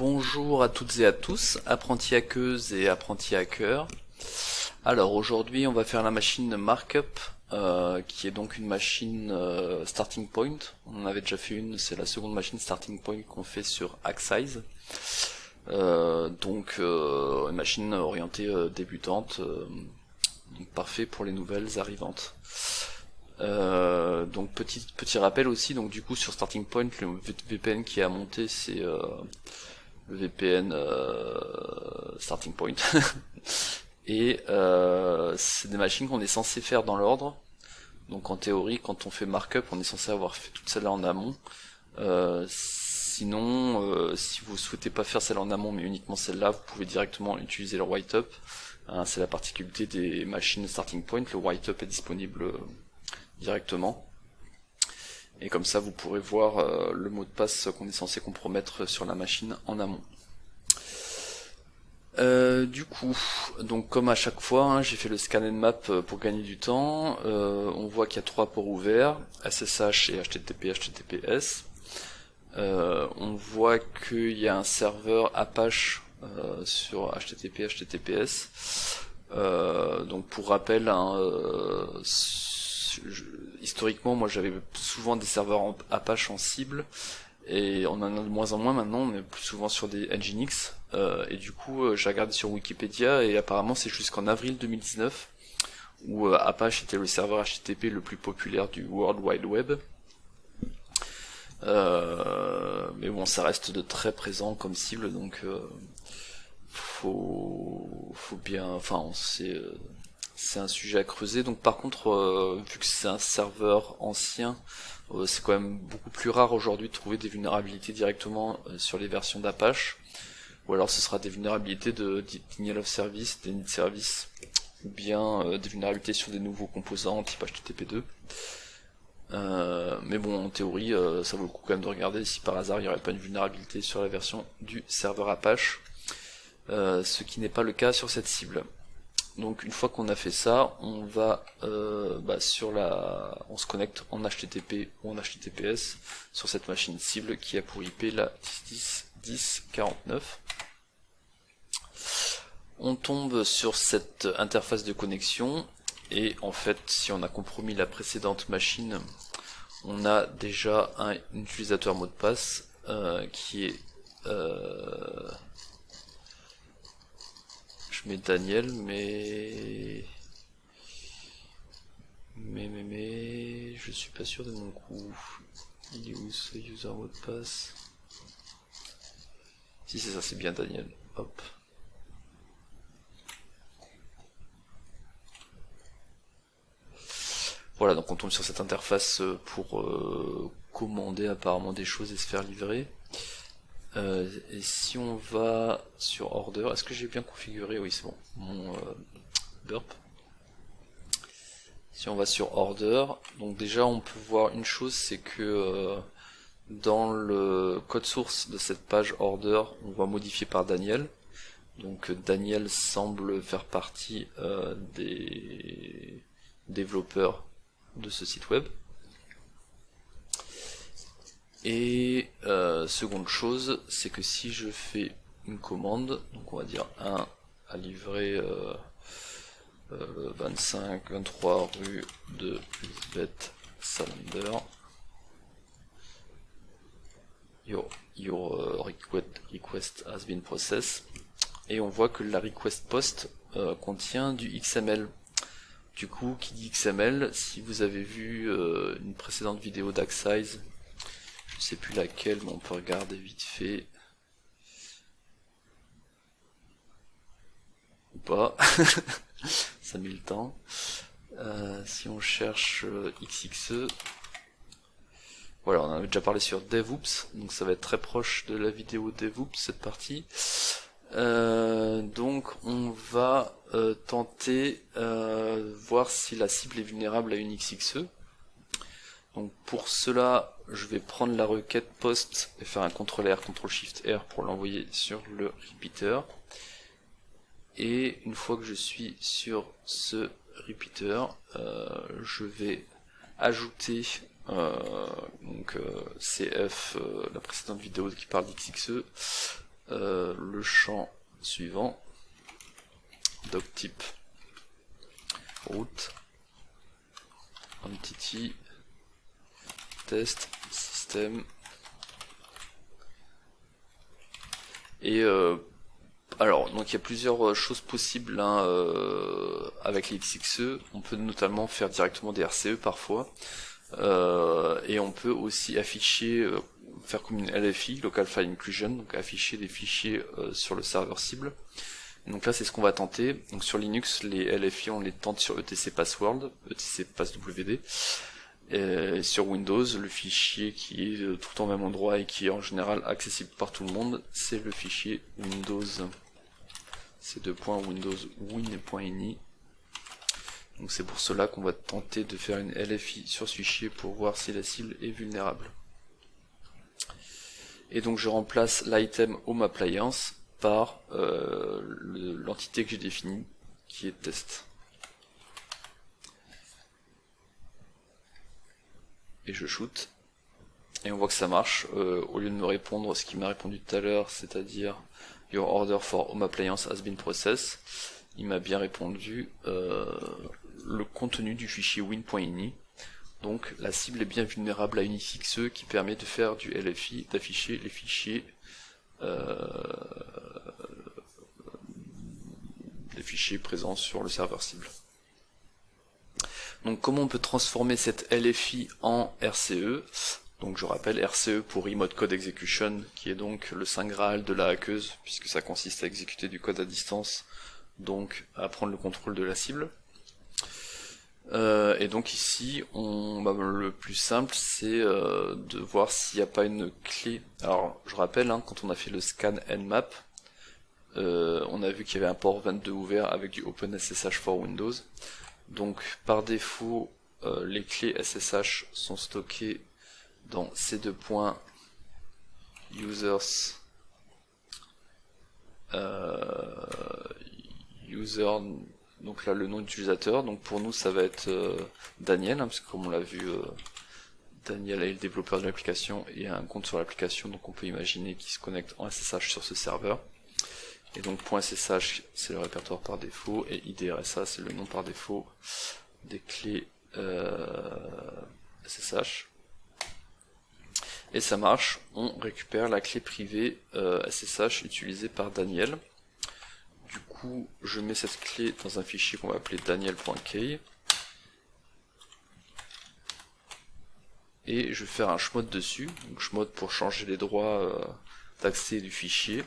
Bonjour à toutes et à tous, apprentis hackeuses et apprentis hackers. Alors aujourd'hui on va faire la machine Markup, qui est donc une machine Starting Point. On en avait déjà fait une, c'est la seconde machine Starting Point qu'on fait sur Hacksize. Une machine orientée débutante, donc parfait pour les nouvelles arrivantes. Donc petit rappel aussi, donc du coup sur Starting Point, le VPN qui est à monter c'est le VPN Starting Point. Et c'est des machines qu'on est censé faire dans l'ordre. Donc en théorie, quand on fait markup, on est censé avoir fait toute celle-là en amont. Sinon, si vous souhaitez pas faire celle en amont, mais uniquement celle-là, vous pouvez directement utiliser le write-up. C'est la particularité des machines Starting Point. Le write-up est disponible directement. Et comme ça, vous pourrez voir le mot de passe qu'on est censé compromettre sur la machine en amont. Du coup, donc comme à chaque fois, j'ai fait le scan and map pour gagner du temps. On voit qu'il y a 3 ports ouverts, SSH et HTTP, HTTPS. On voit qu'il y a un serveur Apache sur HTTP, HTTPS. Donc pour rappel, historiquement, moi j'avais souvent des serveurs Apache en cible. Et on en a de moins en moins maintenant, mais plus souvent sur des Nginx. Et du coup, j'ai regardé sur Wikipédia et apparemment c'est jusqu'en avril 2019 où Apache était le serveur HTTP le plus populaire du World Wide Web. Mais bon, ça reste de très présent comme cible, donc faut bien, enfin, c'est un sujet à creuser. Donc par contre, vu que c'est un serveur ancien, c'est quand même beaucoup plus rare aujourd'hui de trouver des vulnérabilités directement sur les versions d'Apache, ou alors ce sera des vulnérabilités de denial of service, d'init service, ou bien des vulnérabilités sur des nouveaux composants type HTTP2. Mais bon, en théorie, ça vaut le coup quand même de regarder si par hasard il n'y aurait pas une vulnérabilité sur la version du serveur Apache, ce qui n'est pas le cas sur cette cible. Donc une fois qu'on a fait ça, on va on se connecte en HTTP ou en HTTPS sur cette machine cible qui a pour IP la 10.10.49. On tombe sur cette interface de connexion et en fait, si on a compromis la précédente machine, on a déjà un utilisateur mot de passe qui est je mets Daniel, mais je suis pas sûr de mon coup. Il est où ce user mot de passe? Si c'est ça, c'est bien Daniel. Hop. Voilà, donc on tombe sur cette interface pour commander apparemment des choses et se faire livrer. Et si on va sur Order, est-ce que j'ai bien configuré? Oui, c'est bon, mon burp. Si on va sur Order, donc déjà on peut voir une chose, c'est que dans le code source de cette page Order, on voit modifié par Daniel. Donc Daniel semble faire partie des développeurs de ce site web. Et seconde chose, c'est que si je fais une commande, donc on va dire 1 à livrer 23 rue de Lisbeth Salander, your request has been processed, et on voit que la request post contient du XML. Du coup, qui dit XML, si vous avez vu une précédente vidéo d'Hacksize, je sais plus laquelle, mais on peut regarder vite fait. Ou pas. Ça met le temps. Si on cherche XXE, voilà, on en avait déjà parlé sur DevOps, donc ça va être très proche de la vidéo DevOps cette partie. Donc on va tenter voir si la cible est vulnérable à une XXE. Donc pour cela, je vais prendre la requête post et faire un CTRL-R, CTRL-SHIFT-R pour l'envoyer sur le repeater. Et une fois que je suis sur ce repeater, je vais ajouter CF, la précédente vidéo qui parle d'XXE, le champ suivant, doctype route entity test system. Et alors, donc il y a plusieurs choses possibles hein, avec les XXE. On peut notamment faire directement des RCE parfois. Et on peut aussi afficher, faire comme une LFI, Local File Inclusion, donc afficher des fichiers sur le serveur cible. Et donc là c'est ce qu'on va tenter. Donc sur Linux, les LFI on les tente sur etc password, etc passwd. Et sur Windows, le fichier qui est tout le temps au même endroit et qui est en général accessible par tout le monde, c'est le fichier Windows. C'est .windows win.ini. Donc c'est pour cela qu'on va tenter de faire une LFI sur ce fichier pour voir si la cible est vulnérable. Et donc je remplace l'item Home Appliance par l'entité que j'ai définie, qui est test. Et je shoot. Et on voit que ça marche. Au lieu de me répondre ce qui m'a répondu tout à l'heure, c'est-à-dire Your order for home appliance has been processed, il m'a bien répondu le contenu du fichier win.ini. Donc la cible est bien vulnérable à UnixXE qui permet de faire du LFI, d'afficher les fichiers présents sur le serveur cible. Donc comment on peut transformer cette LFI en RCE? Donc je rappelle RCE pour Remote Code Execution, qui est donc le saint graal de la hackeuse, puisque ça consiste à exécuter du code à distance, donc à prendre le contrôle de la cible. Et donc ici, le plus simple, c'est de voir s'il n'y a pas une clé. Alors je rappelle, hein, quand on a fait le scan nmap, on a vu qu'il y avait un port 22 ouvert avec du OpenSSH for Windows. Donc par défaut, les clés SSH sont stockées dans ces deux points users user, donc là le nom d'utilisateur. Donc pour nous ça va être Daniel, hein, parce que comme on l'a vu, Daniel est le développeur de l'application et a un compte sur l'application, donc on peut imaginer qu'il se connecte en SSH sur ce serveur. Et donc .ssh c'est le répertoire par défaut et IDRSA c'est le nom par défaut des clés SSH. Et ça marche, on récupère la clé privée SSH utilisée par Daniel. Du coup, je mets cette clé dans un fichier qu'on va appeler daniel.key. Et je vais faire un chmod dessus, donc chmod pour changer les droits d'accès du fichier.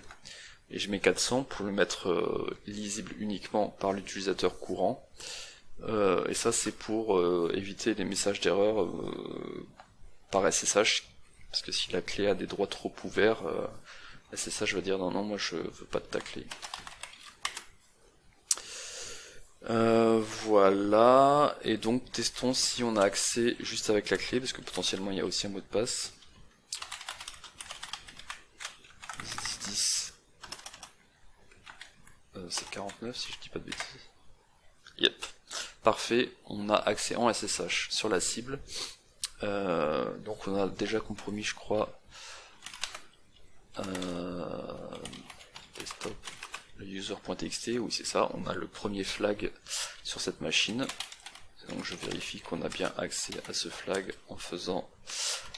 Et je mets 400 pour le mettre lisible uniquement par l'utilisateur courant. Et ça c'est pour éviter les messages d'erreur par SSH. Parce que si la clé a des droits trop ouverts, SSH va dire non, moi je veux pas de ta clé. Voilà, et donc testons si on a accès juste avec la clé, parce que potentiellement il y a aussi un mot de passe. 10, c'est 49 si je dis pas de bêtises. Yep, parfait, on a accès en SSH sur la cible. Donc on a déjà compromis, je crois, desktop, le user.txt, oui c'est ça, on a le premier flag sur cette machine. Donc je vérifie qu'on a bien accès à ce flag en faisant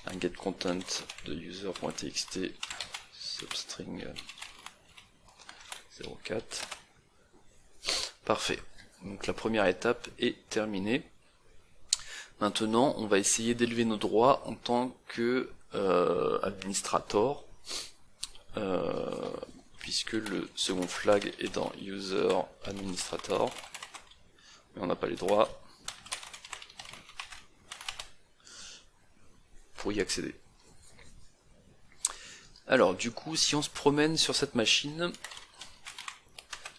un get content de user.txt substring 04. Parfait, donc la première étape est terminée. Maintenant, on va essayer d'élever nos droits en tant que administrator, puisque le second flag est dans user administrator, mais on n'a pas les droits pour y accéder. Alors, du coup, si on se promène sur cette machine,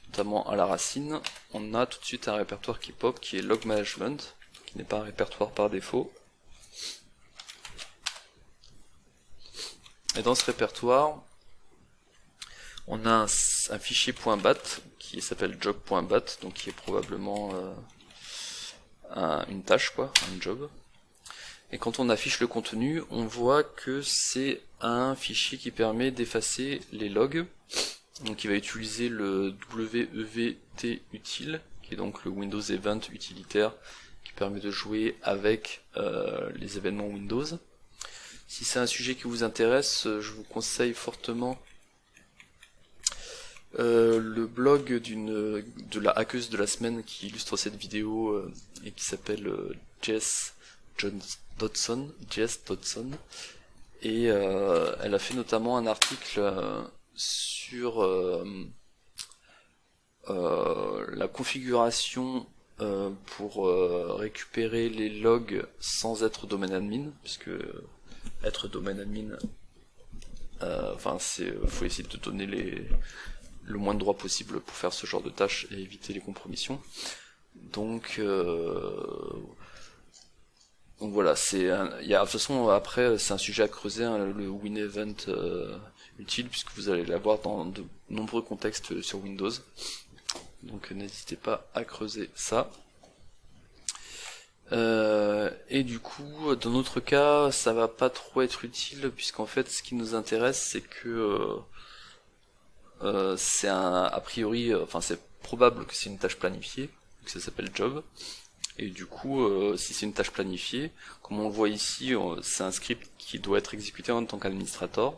notamment à la racine, on a tout de suite un répertoire qui pop, qui est log management, qui n'est pas un répertoire par défaut. Et dans ce répertoire, on a un fichier .bat qui s'appelle job.bat, donc qui est probablement une tâche, quoi, un job. Et quand on affiche le contenu, on voit que c'est un fichier qui permet d'effacer les logs. Donc il va utiliser le WEVT util, qui est donc le Windows Event utilitaire, qui permet de jouer avec les événements Windows. Si c'est un sujet qui vous intéresse, je vous conseille fortement le blog de la hackeuse de la semaine qui illustre cette vidéo et qui s'appelle Jess Dodson, et elle a fait notamment un article sur la configuration pour récupérer les logs sans être domaine admin, puisque être domaine admin, faut essayer de donner le moins de droits possible pour faire ce genre de tâches et éviter les compromissions. Donc voilà, de toute façon après c'est un sujet à creuser, hein, le WinEvent utile, puisque vous allez l'avoir dans de nombreux contextes sur Windows. Donc n'hésitez pas à creuser ça. Et du coup, dans notre cas, ça va pas trop être utile, puisqu'en fait, ce qui nous intéresse, c'est que c'est a priori, c'est probable que c'est une tâche planifiée, que ça s'appelle job. Et du coup, si c'est une tâche planifiée, comme on le voit ici, c'est un script qui doit être exécuté en tant qu'administrateur.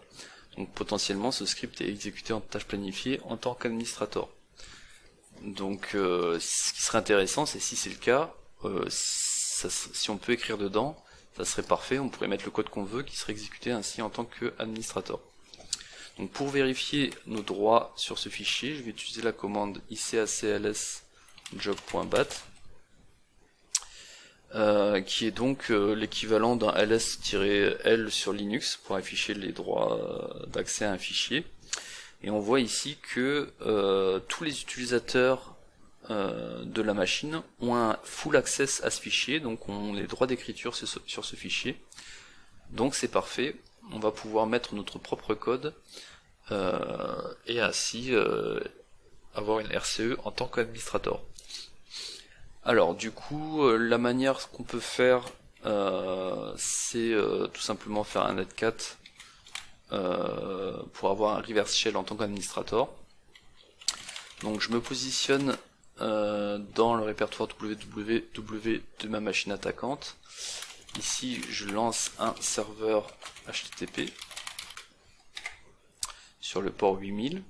Donc potentiellement, ce script est exécuté en tâche planifiée en tant qu'administrateur. Donc ce qui serait intéressant, c'est si c'est le cas, si on peut écrire dedans, ça serait parfait, on pourrait mettre le code qu'on veut qui serait exécuté ainsi en tant qu'administrateur. Donc pour vérifier nos droits sur ce fichier, je vais utiliser la commande icacls job.bat, qui est donc l'équivalent d'un ls-l sur Linux pour afficher les droits d'accès à un fichier. Et on voit ici que tous les utilisateurs de la machine ont un full access à ce fichier, donc ont les droits d'écriture sur ce fichier. Donc c'est parfait, on va pouvoir mettre notre propre code et ainsi avoir une RCE en tant qu'administrateur. Alors du coup, la manière qu'on peut faire, c'est tout simplement faire un netcat pour avoir un reverse shell en tant qu'administrateur. Donc je me positionne dans le répertoire www de ma machine attaquante. Ici je lance un serveur HTTP sur le port 8000.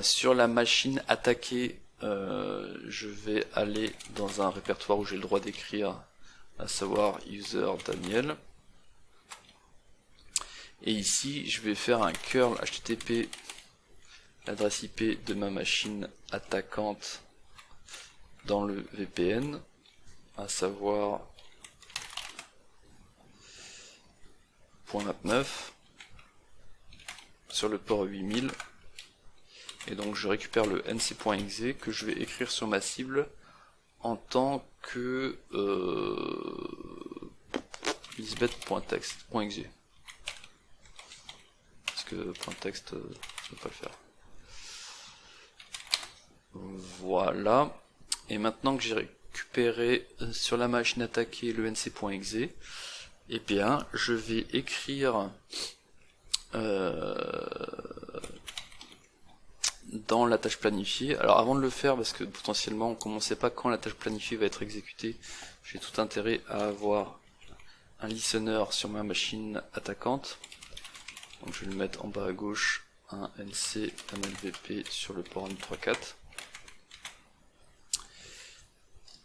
Sur la machine attaquée, je vais aller dans un répertoire où j'ai le droit d'écrire, à savoir user Daniel. Et ici je vais faire un curl HTTP, l'adresse IP de ma machine attaquante dans le VPN, à savoir .29 sur le port 8000. Et donc je récupère le nc.exe que je vais écrire sur ma cible en tant que lisbeth.text.exe. Parce que .text, je ne peux pas le faire. Voilà. Et maintenant que j'ai récupéré sur la machine attaquée le nc.exe, eh bien je vais écrire dans la tâche planifiée. Alors avant de le faire, parce que potentiellement comme on ne sait pas quand la tâche planifiée va être exécutée, j'ai tout intérêt à avoir un listener sur ma machine attaquante. Donc je vais le mettre en bas à gauche, un nc mlvp sur le port 134.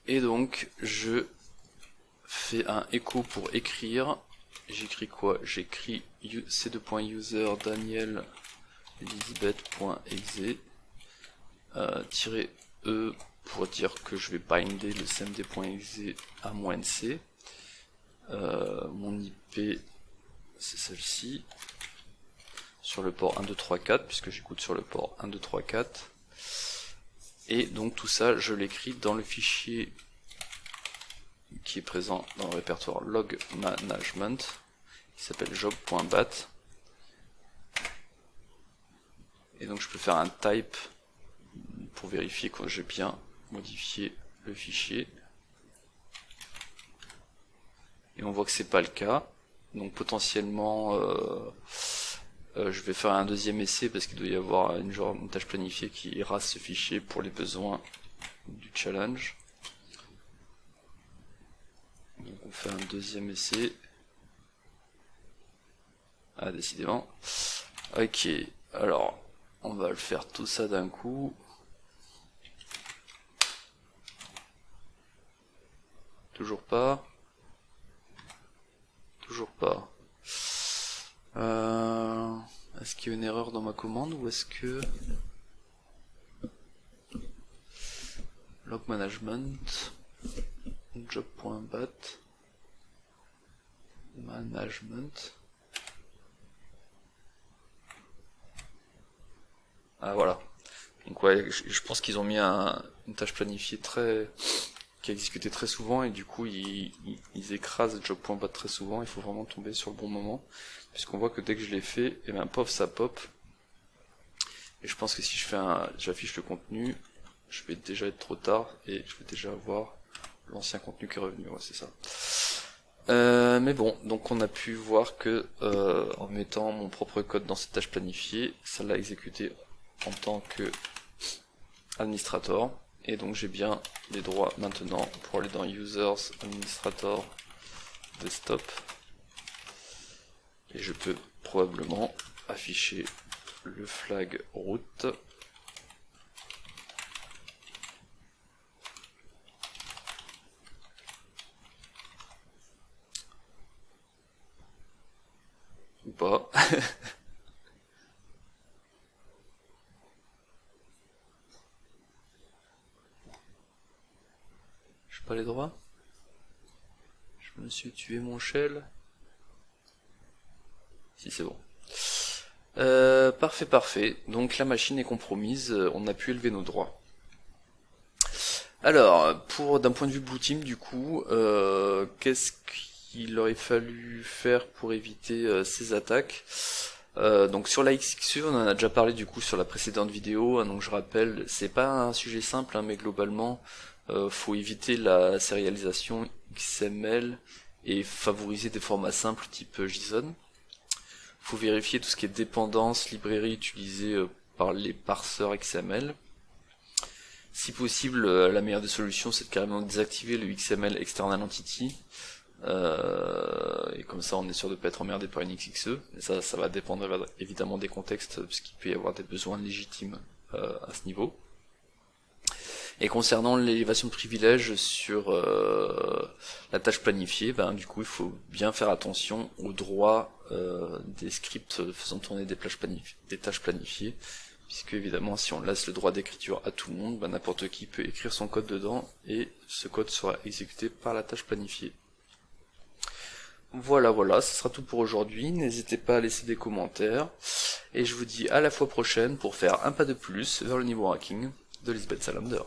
Et donc je fais un echo pour écrire. J'écris quoi? J'écris c2.user Daniel lisbeth.exe -e pour dire que je vais binder le cmd.exe à mon nc. Mon IP c'est celle-ci, sur le port 1234, puisque j'écoute sur le port 1234. Et donc tout ça je l'écris dans le fichier qui est présent dans le répertoire log management, qui s'appelle job.bat. Et donc je peux faire un type pour vérifier que j'ai bien modifié le fichier. et on voit que c'est pas le cas. Donc potentiellement je vais faire un deuxième essai parce qu'il doit y avoir une tâche planifiée qui ira ce fichier pour les besoins du challenge. Donc on fait un deuxième essai. Ah, décidément. Ok, alors on va le faire tout ça d'un coup. Toujours pas. Toujours pas. Est-ce qu'il y a une erreur dans ma commande ou est-ce que... Log management, job.bat, management. Ah voilà. Donc ouais, je pense qu'ils ont mis une tâche planifiée qui est exécutée très souvent et du coup ils écrasent job.bat très souvent. Il faut vraiment tomber sur le bon moment puisqu'on voit que dès que je l'ai fait, et ben pof ça pop. Et je pense que si j'affiche le contenu, je vais déjà être trop tard et je vais déjà avoir l'ancien contenu qui est revenu. Ouais, c'est ça. Mais bon, donc on a pu voir que en mettant mon propre code dans cette tâche planifiée, ça l'a exécuté en tant que administrator. Et donc j'ai bien les droits maintenant pour aller dans Users, Administrator, Desktop. Et je peux probablement afficher le flag route. Ou pas. J'ai pas les droits. Je me suis tué mon shell. Si c'est bon. Parfait. Donc la machine est compromise, on a pu élever nos droits. Alors, d'un point de vue Blue Team, du coup, qu'est-ce qu'il aurait fallu faire pour éviter ces attaques? Donc sur la XXE, on en a déjà parlé du coup sur la précédente vidéo, hein, donc je rappelle, c'est pas un sujet simple, hein, mais globalement, faut éviter la sérialisation XML et favoriser des formats simples type JSON. Faut vérifier tout ce qui est dépendance, librairie utilisée par les parseurs XML. Si possible, la meilleure des solutions, c'est de carrément désactiver le XML External Entity. Et comme ça, on est sûr de ne pas être emmerdé par une XXE. Et ça va dépendre évidemment des contextes, puisqu'il peut y avoir des besoins légitimes à ce niveau. Et concernant l'élévation de privilèges sur la tâche planifiée, du coup il faut bien faire attention aux droits des scripts faisant tourner des tâches planifiées, puisque évidemment si on laisse le droit d'écriture à tout le monde, n'importe qui peut écrire son code dedans et ce code sera exécuté par la tâche planifiée. Voilà, ce sera tout pour aujourd'hui. N'hésitez pas à laisser des commentaires et je vous dis à la fois prochaine pour faire un pas de plus vers le niveau hacking de Lisbeth Salander.